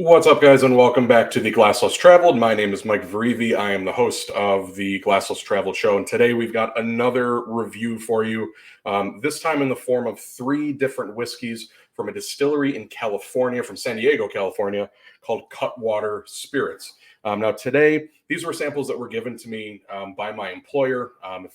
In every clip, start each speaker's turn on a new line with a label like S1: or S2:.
S1: What's up, guys, and welcome back to the Glassless Traveled. My name is Mike Vrivi. I am the host of the Glassless Traveled show, and today we've got another review for you, this time in the form of 3 different whiskeys from a distillery in California, from San Diego, California, called Cutwater Spirits. Now, today, these were samples that were given to me by my employer.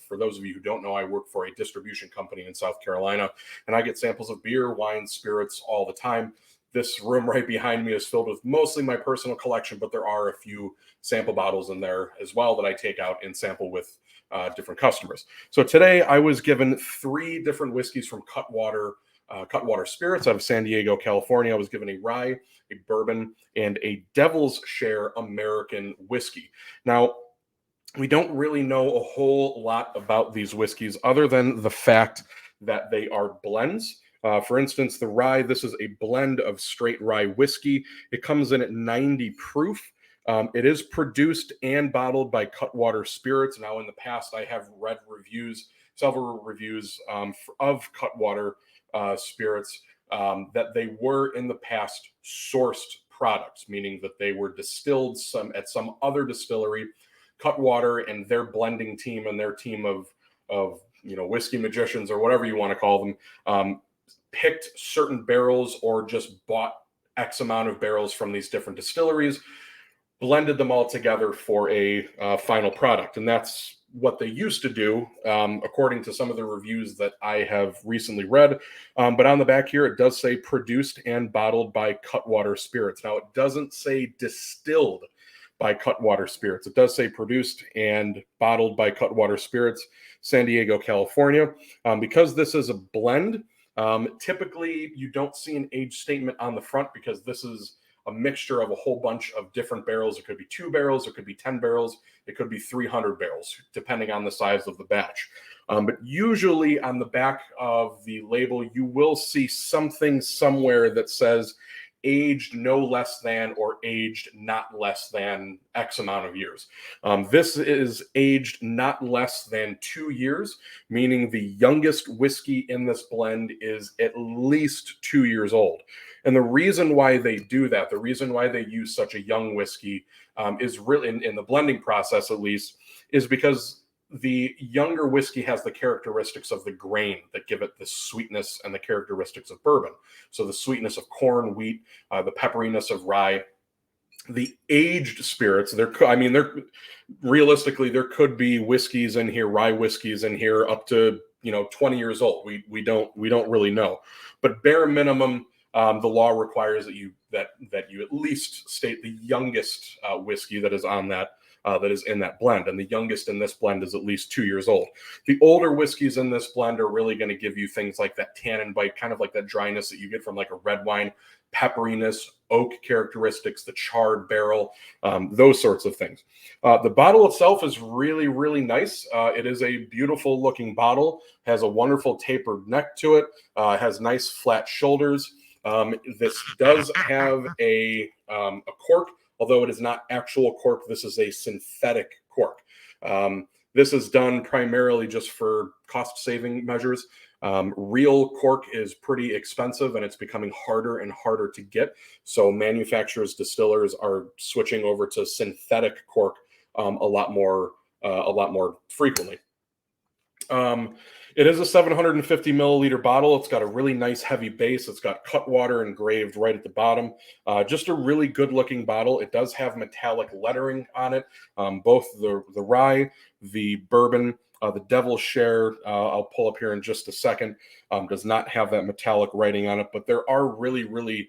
S1: For those of you who don't know, I work for a distribution company in South Carolina, and I get samples of beer, wine, spirits all the time. This room right behind me is filled with mostly my personal collection, but there are a few sample bottles in there as well that I take out and sample with different customers. So today I was given 3 different whiskeys from Cutwater Spirits out of San Diego, California. I was given a rye, a bourbon, and a Devil's Share American whiskey. Now, we don't really know a whole lot about these whiskeys other than the fact that they are blends. For instance, the rye, this is a blend of straight rye whiskey. It comes in at 90 proof. It is produced and bottled by Cutwater Spirits. Now, in the past, I have read several reviews of Cutwater Spirits, that they were in the past sourced products, meaning that they were distilled at some other distillery. Cutwater and their blending team and their team of whiskey magicians, or whatever you want to call them, picked certain barrels or just bought X amount of barrels from these different distilleries, blended them all together for a final product. And that's what they used to do, according to some of the reviews that I have recently read. But on the back here, it does say produced and bottled by Cutwater Spirits. Now, it doesn't say distilled by Cutwater Spirits. It does say produced and bottled by Cutwater Spirits, San Diego, California. Because this is a blend, typically you don't see an age statement on the front because this is a mixture of a whole bunch of different barrels. It could be 2 barrels, it could be 10 barrels, it could be 300 barrels, depending on the size of the batch. But usually on the back of the label, you will see something somewhere that says aged no less than or aged not less than X amount of years. This is aged not less than 2 years, meaning the youngest whiskey in this blend is at least 2 years old. And the reason why they do that, the reason why they use such a young whiskey, is really, in the blending process at least, is because the younger whiskey has the characteristics of the grain that give it the sweetness and the characteristics of bourbon. So the sweetness of corn, wheat, the pepperiness of rye. The aged spirits, realistically, there could be whiskeys in here, rye whiskeys in here up to 20 years old. We don't really know, but bare minimum, the law requires that you at least state the youngest whiskey that is on that is in that blend, and the youngest in this blend is at least 2 years old. The older whiskeys in this blend are really going to give you things like that tannin bite, kind of like that dryness that you get from like a red wine, pepperiness, oak characteristics, the charred barrel, those sorts of things. The bottle itself is really, really nice. It is a beautiful looking bottle, has a wonderful tapered neck to it, has nice flat shoulders. This does have a cork. Although it is not actual cork, this is a synthetic cork. This is done primarily just for cost-saving measures. Real cork is pretty expensive, and it's becoming harder and harder to get. So manufacturers, distillers are switching over to synthetic cork a lot more frequently. It is a 750 milliliter bottle. It's got a really nice heavy base. It's got Cutwater engraved right at the bottom. Just a really good looking bottle. It does have metallic lettering on it. Both the rye, the bourbon, the Devil's Share, I'll pull up here in just a second, does not have that metallic writing on it, but there are really,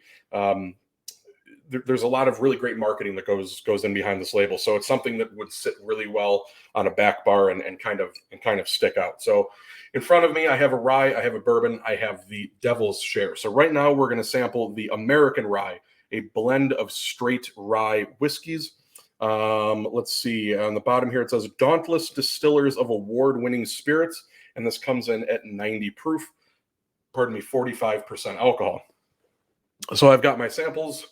S1: there's a lot of really great marketing that goes in behind this label. So it's something that would sit really well on a back bar and kind of stick out. So in front of me, I have a rye, I have a bourbon, I have the Devil's Share. So right now we're going to sample the American rye, a blend of straight rye whiskeys. Let's see, on the bottom here, it says Dauntless Distillers of Award-Winning Spirits. And this comes in at 90 proof, 45% alcohol. So I've got my samples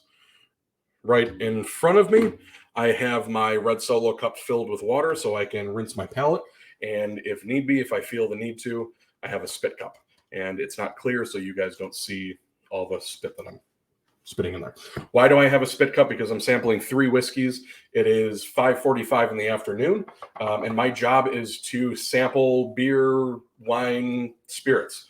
S1: right in front of me. I have my red Solo cup filled with water so I can rinse my palate. And if need be, if I feel the need to, I have a spit cup. And it's not clear, so you guys don't see all the spit that I'm spitting in there. Why do I have a spit cup? Because I'm sampling 3 whiskeys. It is 5:45 in the afternoon, and my job is to sample beer, wine, spirits.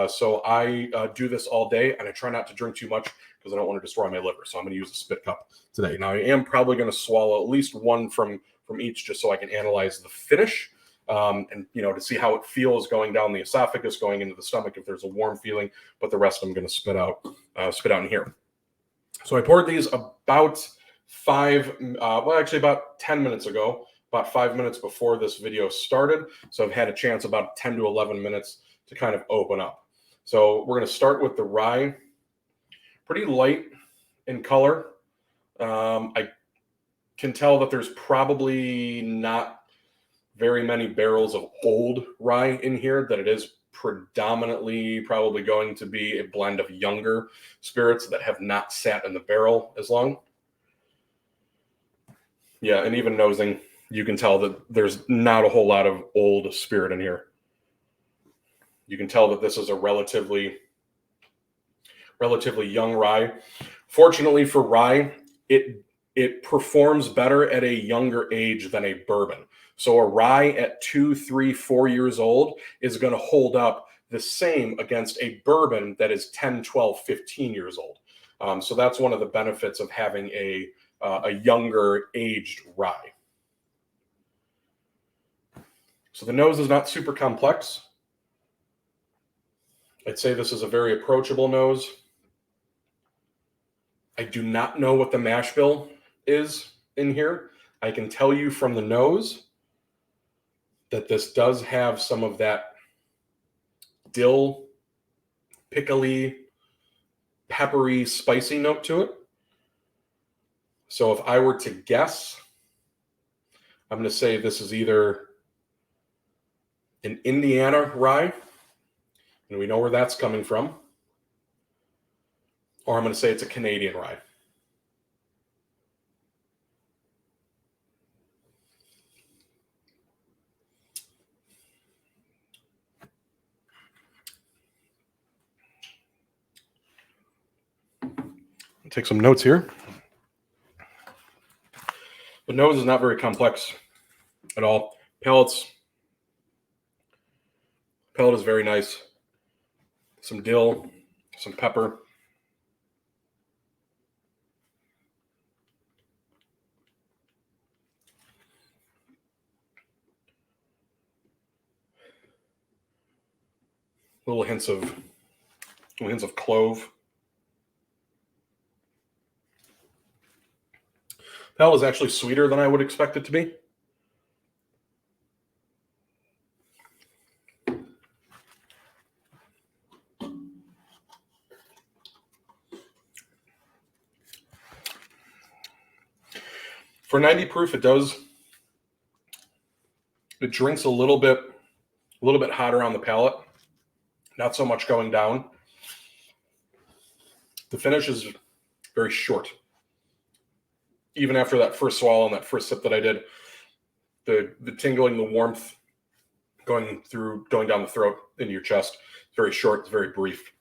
S1: So I do this all day, and I try not to drink too much because I don't want to destroy my liver. So I'm going to use a spit cup today. Now, I am probably going to swallow at least one from each just so I can analyze the finish. And, to see how it feels going down the esophagus, going into the stomach, if there's a warm feeling, but the rest I'm going to spit out in here. So I poured these about about 10 minutes ago, about 5 minutes before this video started. So I've had a chance about 10 to 11 minutes to kind of open up. So we're going to start with the rye. Pretty light in color. I can tell that there's probably not very many barrels of old rye in here, that it is predominantly probably going to be a blend of younger spirits that have not sat in the barrel as long. Yeah, and even nosing, you can tell that there's not a whole lot of old spirit in here. You can tell that this is a relatively young rye. Fortunately for rye, it performs better at a younger age than a bourbon. So a rye at 2, 3, 4 years old is going to hold up the same against a bourbon that is 10, 12, 15 years old. So that's one of the benefits of having a younger aged rye. So the nose is not super complex. I'd say this is a very approachable nose. I do not know what the mash bill is in here. I can tell you from the nose that this does have some of that dill, pickly, peppery, spicy note to it. So if I were to guess, I'm going to say this is either an Indiana rye, and we know where that's coming from, or I'm going to say it's a Canadian rye. Take some notes here. The nose is not very complex at all. Palate is very nice. Some dill, some pepper. Little hints of clove. Palate is actually sweeter than I would expect it to be. For 90 proof, it drinks a little bit hotter on the palate. Not so much going down. The finish is very short. Even after that first swallow and that first sip that I did, the tingling, the warmth going down the throat into your chest, it's very short, it's very brief.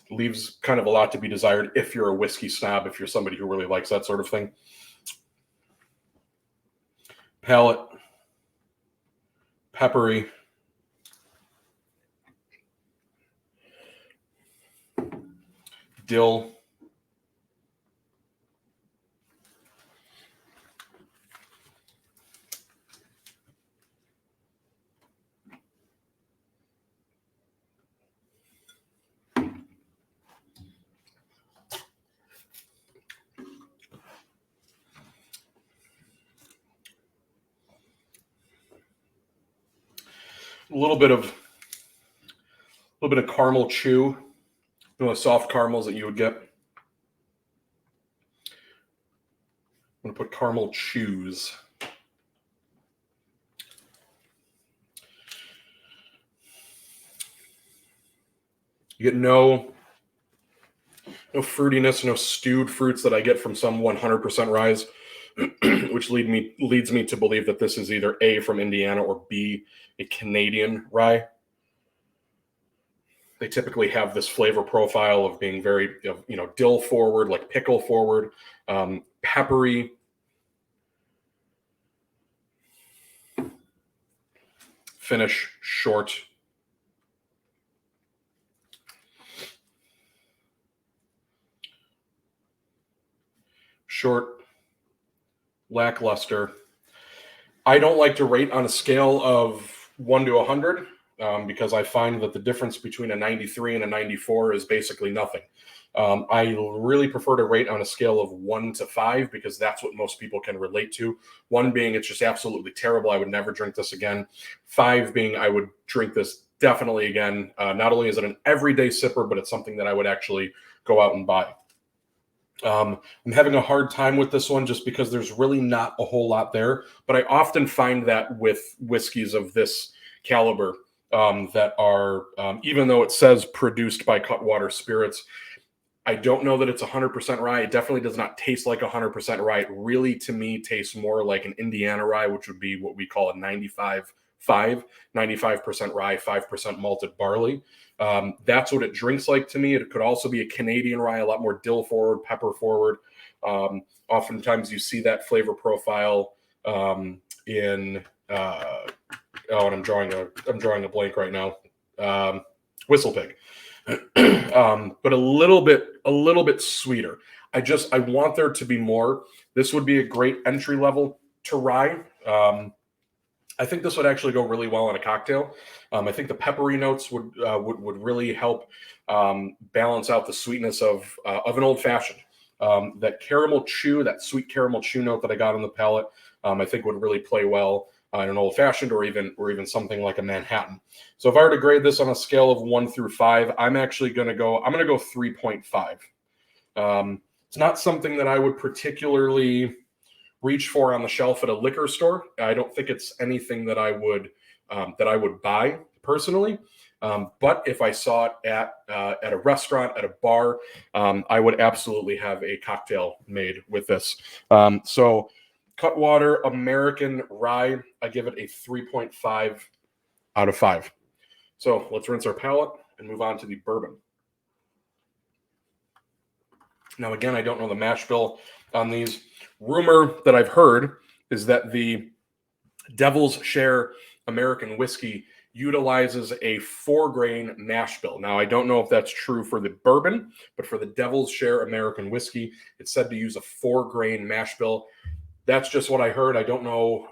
S1: Leaves kind of a lot to be desired if you're a whiskey snob, if you're somebody who really likes that sort of thing. Palate, peppery. Dill. A little bit of caramel chew, the soft caramels that you would get. I'm going to put caramel chews. You get no fruitiness, no stewed fruits that I get from some 100% ryes, which leads me to believe that this is either A, from Indiana, or B, a Canadian rye. They typically have this flavor profile of being very, dill forward, like pickle forward, peppery. Finish short. Short, lackluster. I don't like to rate on a scale of 1 to 100 because I find that the difference between a 93 and a 94 is basically nothing. I really prefer to rate on a scale of 1 to 5 because that's what most people can relate to. 1 being it's just absolutely terrible. I would never drink this again. 5 being I would drink this definitely again. Not only is it an everyday sipper, but it's something that I would actually go out and buy. I'm having a hard time with this one just because there's really not a whole lot there. But I often find that with whiskeys of this caliber that are, even though it says produced by Cutwater Spirits, I don't know that it's 100% rye. It definitely does not taste like 100% rye. It really, to me, tastes more like an Indiana rye, which would be what we call a 95% rye, 5% malted barley. That's what it drinks like to me. It could also be a Canadian rye, a lot more dill forward, pepper forward. Oftentimes you see that flavor profile in and I'm drawing a blank right now. Whistle Pig. But a little bit sweeter. I want there to be more. This would be a great entry level to rye. I think this would actually go really well in a cocktail. I think the peppery notes would really help balance out the sweetness of an old fashioned. That caramel chew, that sweet caramel chew note that I got on the palate, I think would really play well in an old fashioned or even something like a Manhattan. So if I were to grade this on a scale of 1 through 5, I'm going to go 3.5. It's not something that I would particularly reach for on the shelf at a liquor store. I don't think it's anything that I would buy personally. But if I saw it at a restaurant, at a bar, I would absolutely have a cocktail made with this. So Cutwater American Rye, I give it a 3.5 out of 5. So let's rinse our palate and move on to the bourbon. Now, again, I don't know the mash bill on these. Rumor that I've heard is that the Devil's Share American whiskey utilizes a 4-grain mash bill. Now, I don't know if that's true for the bourbon, but for the Devil's Share American whiskey, it's said to use a 4-grain mash bill. That's just what I heard. I don't know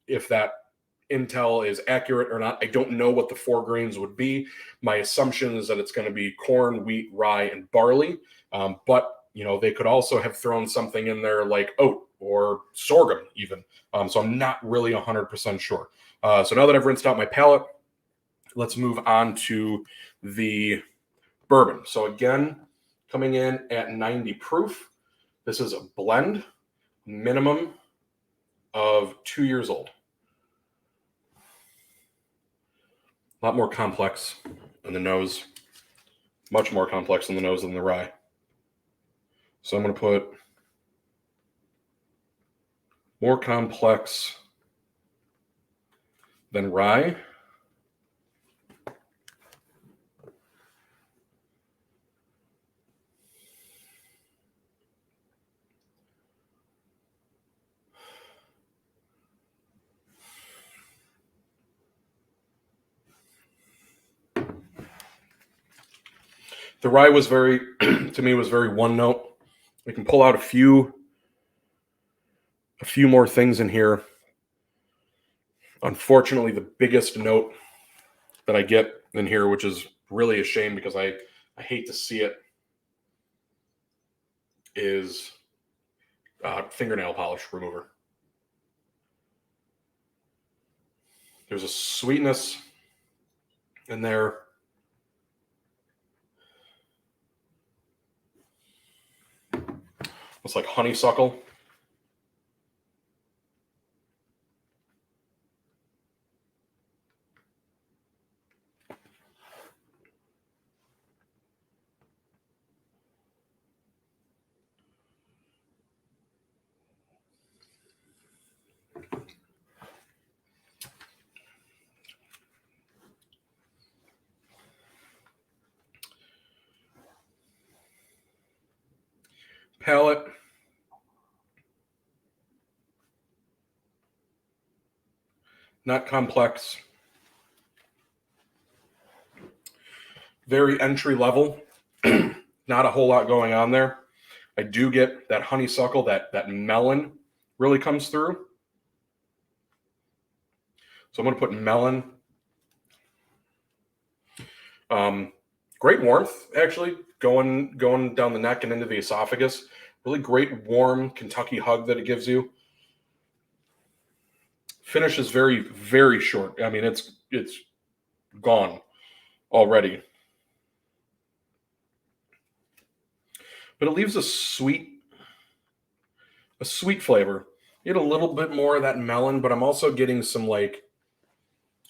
S1: if that intel is accurate or not. I don't know what the 4 grains would be. My assumption is that it's going to be corn, wheat, rye, and barley. But they could also have thrown something in there like oat or sorghum even. So I'm not really 100% sure. So now that I've rinsed out my palate, let's move on to the bourbon. So again, coming in at 90 proof. This is a blend, minimum of 2 years old. A lot more complex in the nose, much more complex in the nose than the rye. So I'm going to put more complex than rye. The rye was to me, was very one note. We can pull out a few more things in here. Unfortunately, the biggest note that I get in here, which is really a shame because I hate to see it, is fingernail polish remover. There's a sweetness in there. It's like honeysuckle. Palate. Not complex. Very entry level. Not a whole lot going on there. I do get that honeysuckle, that melon really comes through. So I'm going to put melon. Great warmth, actually, going down the neck and into the esophagus. Really great warm Kentucky hug that it gives you. Finish is very, very short. I mean, it's gone already. But it leaves a sweet flavor. You get a little bit more of that melon, but I'm also getting some like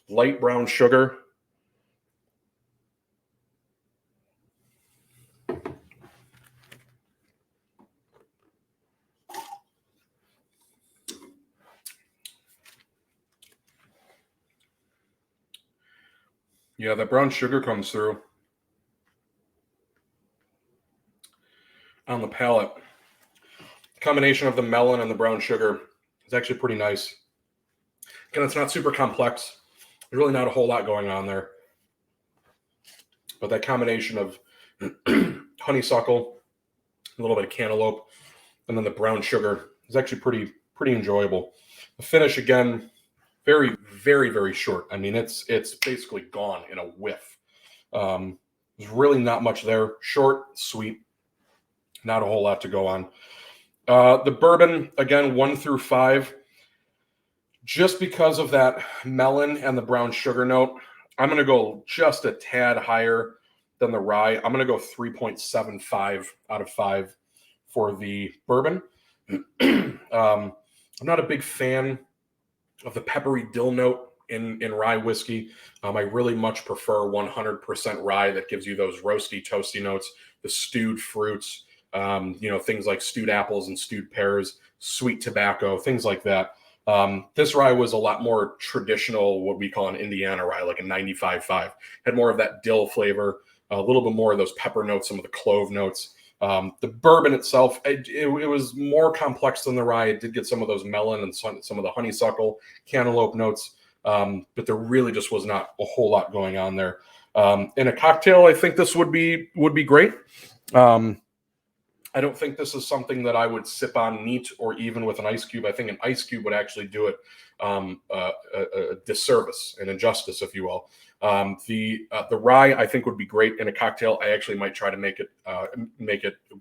S1: light brown sugar. Yeah, that brown sugar comes through on the palate. Combination of the melon and the brown sugar is actually pretty nice. Again, it's not super complex. There's really not a whole lot going on there. But that combination of honeysuckle, a little bit of cantaloupe, and then the brown sugar is actually pretty enjoyable. The finish, again, very, very, very short. I mean, it's basically gone in a whiff. There's really not much there. Short, sweet, not a whole lot to go on. The bourbon, again, 1 through 5. Just because of that melon and the brown sugar note, I'm going to go just a tad higher than the rye. I'm going to go 3.75 out of 5 for the bourbon. I'm not a big fan of the peppery dill note in rye whiskey. I really much prefer 100% rye that gives you those roasty, toasty notes, the stewed fruits, things like stewed apples and stewed pears, sweet tobacco, things like that. This rye was a lot more traditional, what we call an Indiana rye, like a 95.5. Had more of that dill flavor, a little bit more of those pepper notes, some of the clove notes. The bourbon itself, it was more complex than the rye. It did get some of those melon and some of the honeysuckle, cantaloupe notes, but there really just was not a whole lot going on there. In a cocktail, I think this would be great. I don't think this is something that I would sip on neat or even with an ice cube. I think an ice cube would actually do it a disservice, an injustice, if you will. The rye, I think, would be great in a cocktail. I actually might try to make it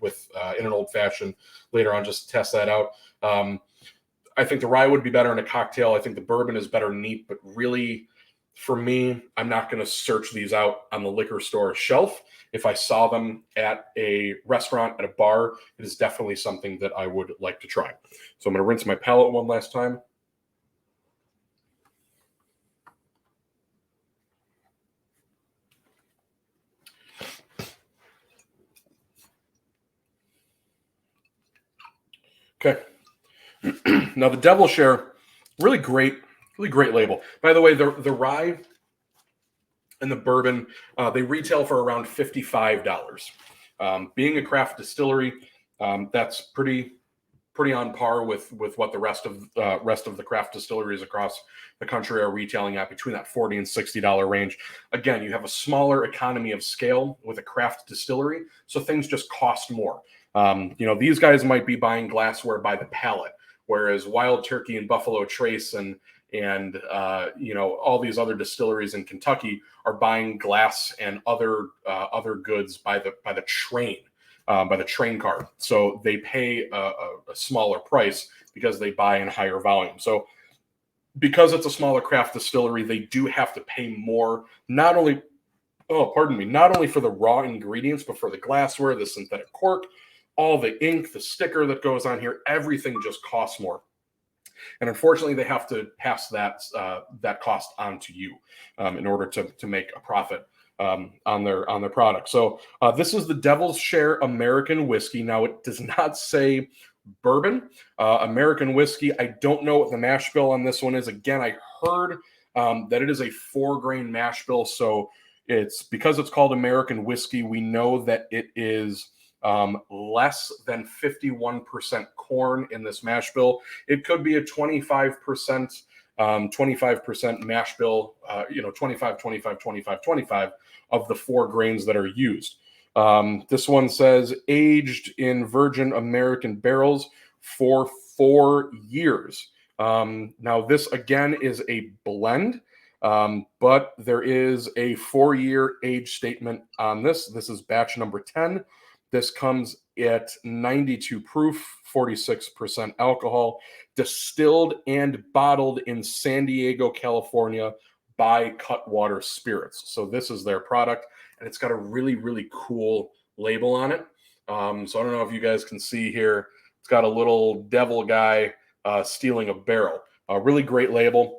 S1: with in an old fashioned later on, just to test that out. I think the rye would be better in a cocktail. I think the bourbon is better neat, but really, for me, I'm not going to search these out on the liquor store shelf. If I saw them at a restaurant, at a bar, it is definitely something that I would like to try. So I'm going to rinse my palate one last time. Okay. Now the Devil Share, really great label. By the way, the rye and the bourbon, they retail for around $55. Being a craft distillery, that's pretty on par with what the rest of the craft distilleries across the country are retailing at, between that $40 and $60 range. Again, you have a smaller economy of scale with a craft distillery, so things just cost more. These guys might be buying glassware by the pallet, whereas Wild Turkey and Buffalo Trace and all these other distilleries in Kentucky are buying glass and other goods by the train. By the train car. So they pay a smaller price because they buy in higher volume. So because it's a smaller craft distillery, they do have to pay more, not only for the raw ingredients, but for the glassware, the synthetic cork, all the ink, the sticker that goes on here, everything just costs more. And unfortunately, they have to pass that cost on to you in order to make a profit on their product. So this is the Devil's Share American Whiskey. Now, it does not say bourbon, American whiskey. I don't know what the mash bill on this one is. Again, I heard that it is a 4-grain mash bill. So because it's called American whiskey, we know that it is less than 51% corn in this mash bill. It could be a 25%, 25% mash bill, 25, 25, 25, 25 of the 4 grains that are used. This one says aged in virgin American barrels for 4 years. Now, this again is a blend, but there is a 4-year age statement on this. This is batch number 10. This comes at 92 proof, 46% alcohol, distilled and bottled in San Diego, California by Cutwater Spirits. So this is their product, and it's got a really, really cool label on it. So I don't know if you guys can see here. It's got a little devil guy stealing a barrel. A really great label.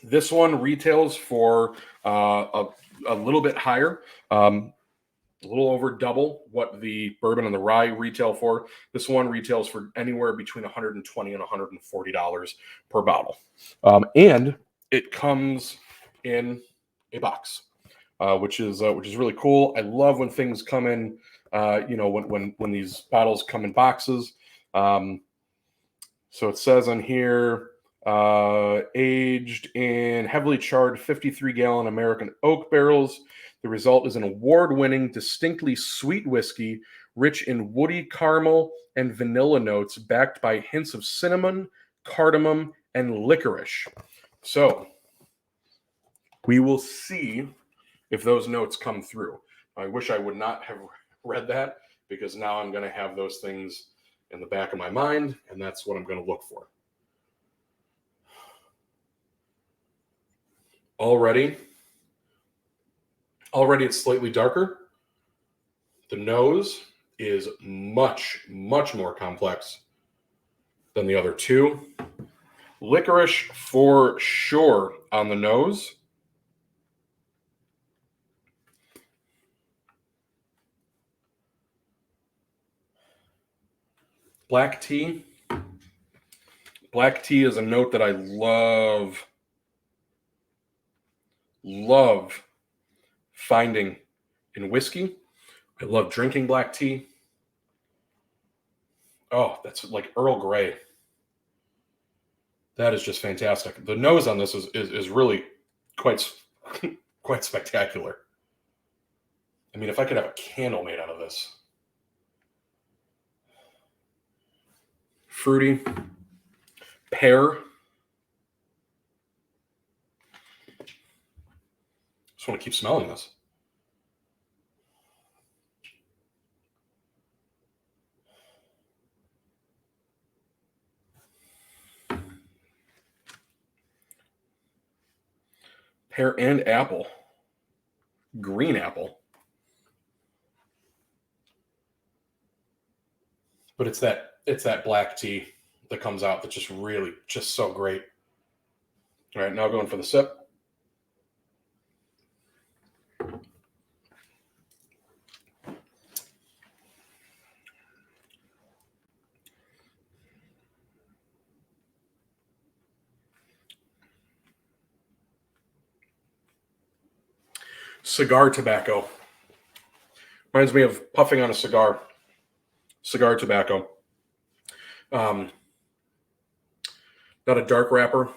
S1: This one retails for a little bit higher, a little over double what the bourbon and the rye retail for. This one retails for anywhere between $120 and $140 per bottle. And it comes in a box, which is really cool. I love when things come in, when these bottles come in boxes. So it says on here, aged in heavily charred 53-gallon American oak barrels. The result is an award-winning, distinctly sweet whiskey, rich in woody caramel and vanilla notes, backed by hints of cinnamon, cardamom, and licorice. So we will see if those notes come through. I wish I would not have read that, because now I'm going to have those things in the back of my mind, and that's what I'm going to look for. Already it's slightly darker. The nose is much, much more complex than the other two. Licorice for sure on the nose. Black tea. Black tea is a note that I love finding in whiskey. I love drinking black tea. Oh, that's like Earl Grey. That is just fantastic. The nose on this is really quite spectacular. I mean, if I could have a candle made out of this. Fruity. Pear. Just want to keep smelling this. Pear and apple. Green apple. But it's that black tea that comes out that's just so great. All right, now going for the sip. Cigar tobacco. Reminds me of puffing on a cigar. Cigar tobacco. Not a dark wrapper,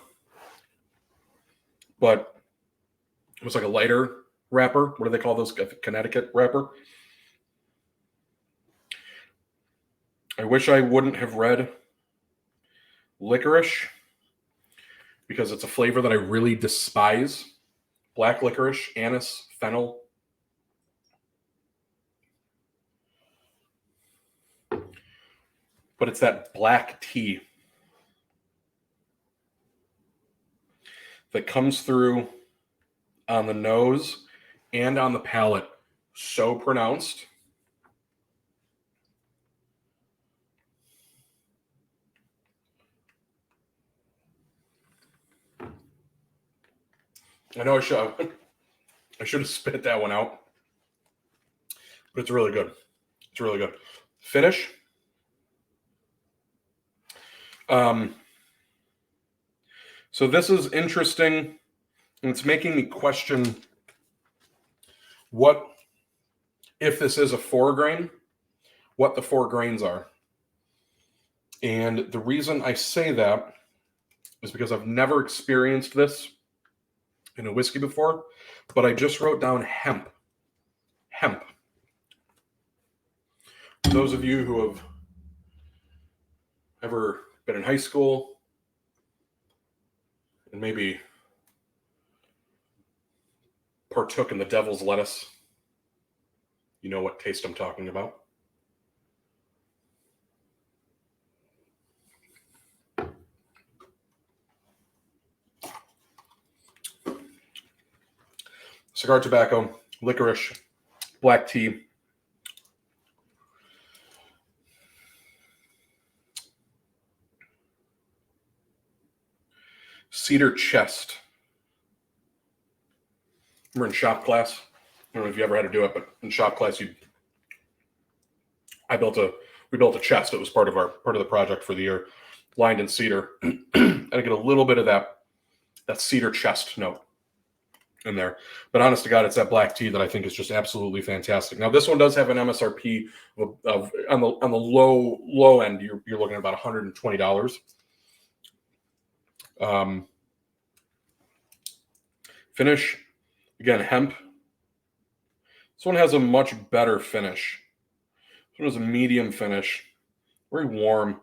S1: but it was like a lighter wrapper. What do they call those? Connecticut wrapper. I wish I wouldn't have read licorice, because it's a flavor that I really despise. Black licorice, anise, fennel. But it's that black tea that comes through on the nose and on the palate so pronounced. I know I should have spit that one out, but it's really good. It's really good. Finish. So this is interesting, and it's making me question what if this is a 4 grain, what the 4 grains are. And the reason I say that is because I've never experienced this in a whiskey before, but I just wrote down hemp. Hemp. Those of you who have ever been in high school and maybe partook in the devil's lettuce, you know what taste I'm talking about. Cigar tobacco, licorice, black tea. Cedar chest. Remember in shop class? I don't know if you ever had to do it, but in shop class, we built a chest. It was part of the project for the year, lined in cedar. And I get a little bit of that cedar chest note in there. But honest to God, it's that black tea that I think is just absolutely fantastic. Now, this one does have an MSRP of on the low end, you're looking at about $120. Finish, again, hemp. This one has a much better finish. This one has a medium finish, very warm.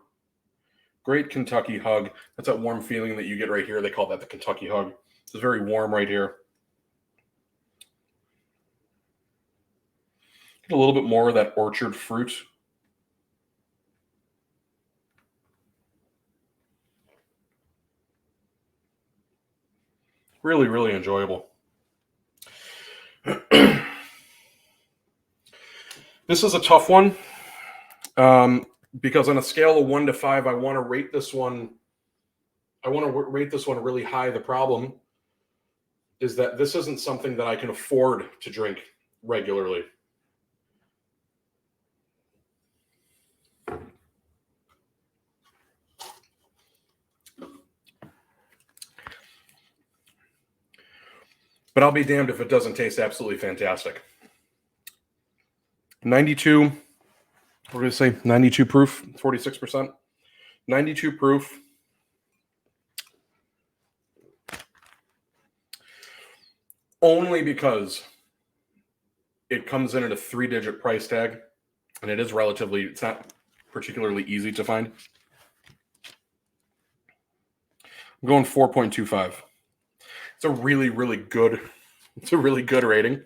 S1: Great Kentucky hug. That's that warm feeling that you get right here. They call that the Kentucky hug. It's very warm right here. Get a little bit more of that orchard fruit. Really, really enjoyable. This is a tough one because on a scale of 1 to 5, I want to rate this one. I want to rate this one really high. The problem is that this isn't something that I can afford to drink regularly. But I'll be damned if it doesn't taste absolutely fantastic. 92, we're going to say 92 proof, 46%. 92 proof. Only because it comes in at a 3-digit price tag, and it's not particularly easy to find. I'm going 4.25. It's a really, really good rating.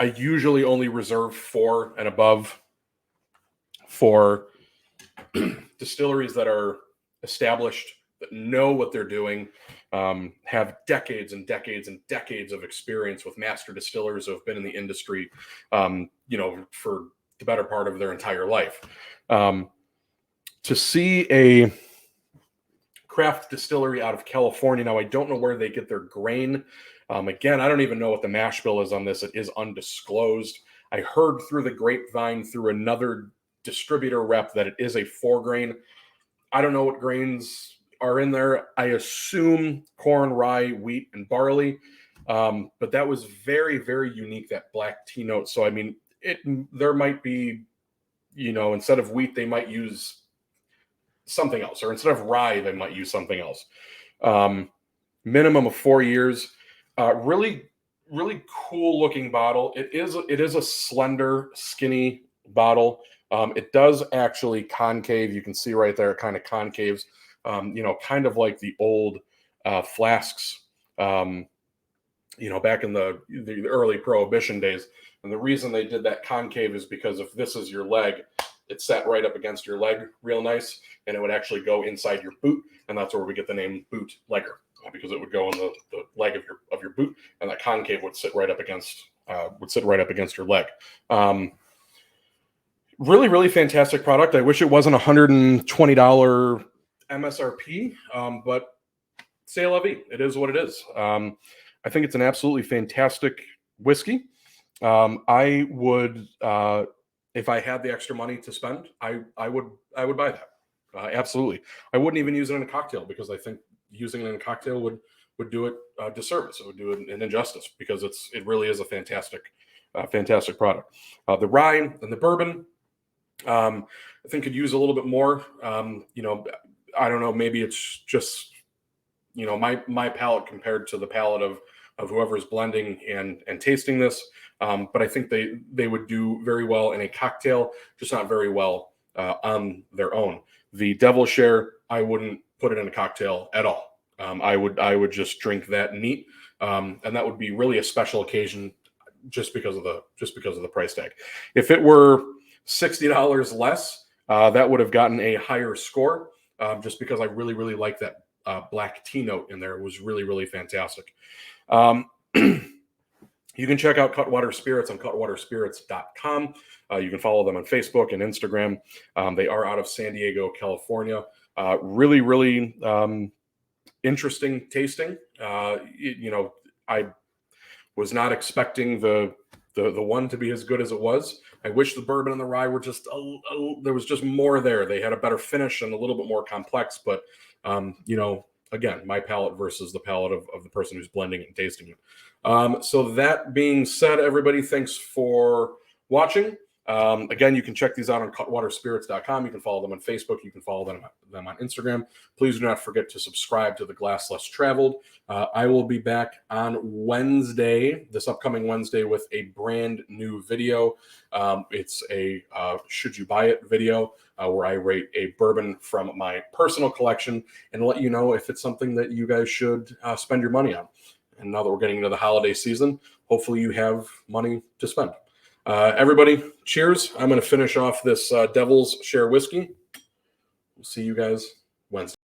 S1: I usually only reserve 4 and above for distilleries that are established, that know what they're doing, have decades and decades and decades of experience with master distillers who have been in the industry, for the better part of their entire life. To see a craft distillery out of California. Now, I don't know where they get their grain. Again, I don't even know what the mash bill is on this. It is undisclosed. I heard through the grapevine through another distributor rep that it is a 4-grain. I don't know what grains are in there. I assume corn, rye, wheat, and barley. But that was very, very unique, that black tea note. So, I mean, there might be, instead of wheat, they might use something else, or instead of rye, they might use something else. Minimum of 4 years. Really, really cool looking bottle. It is a slender, skinny bottle. It does actually concave. You can see right there, it kind of concaves, kind of like the old flasks, back in the early Prohibition days. And the reason they did that concave is because if this is your leg, it sat right up against your leg real nice, and it would actually go inside your boot, and that's where we get the name bootlegger, because it would go in the leg of your boot, and that concave would sit right up against your leg. Really, really fantastic product. I wish it wasn't $120 MSRP, but c'est la vie. It is what it is. I think it's an absolutely fantastic whiskey. I would, if I had the extra money to spend, I would buy that. Absolutely. I wouldn't even use it in a cocktail, because I think using it in a cocktail would do it disservice. It would do it an injustice, because it really is a fantastic Fantastic product. The rye and the bourbon, I think could use a little bit more. I don't know. Maybe it's just my palate compared to the palate of whoever's blending and tasting this. But I think they would do very well in a cocktail, just not very well on their own. The Devil Share, I wouldn't put it in a cocktail at all. I would just drink that neat, and that would be really a special occasion, just because of the price tag. If it were $60 less, that would have gotten a higher score, just because I really really like that black tea note in there. It was really really fantastic. You can check out Cutwater Spirits on cutwaterspirits.com. You can follow them on Facebook and Instagram. They are out of San Diego, California. Really, really interesting tasting. I was not expecting the one to be as good as it was. I wish the bourbon and the rye were just there was just more there. They had a better finish and a little bit more complex, but again, my palate versus the palate of the person who's blending it and tasting it. So that being said, everybody, thanks for watching. Again, you can check these out on cutwaterspirits.com. You can follow them on Facebook. You can follow them on Instagram. Please do not forget to subscribe to The Glass Less Traveled. I will be back on Wednesday, this upcoming Wednesday, with a brand new video. It's a Should You Buy It video, where I rate a bourbon from my personal collection and let you know if it's something that you guys should spend your money on. And now that we're getting into the holiday season, hopefully you have money to spend. Everybody, cheers. I'm going to finish off this Devil's Share whiskey. We'll see you guys Wednesday.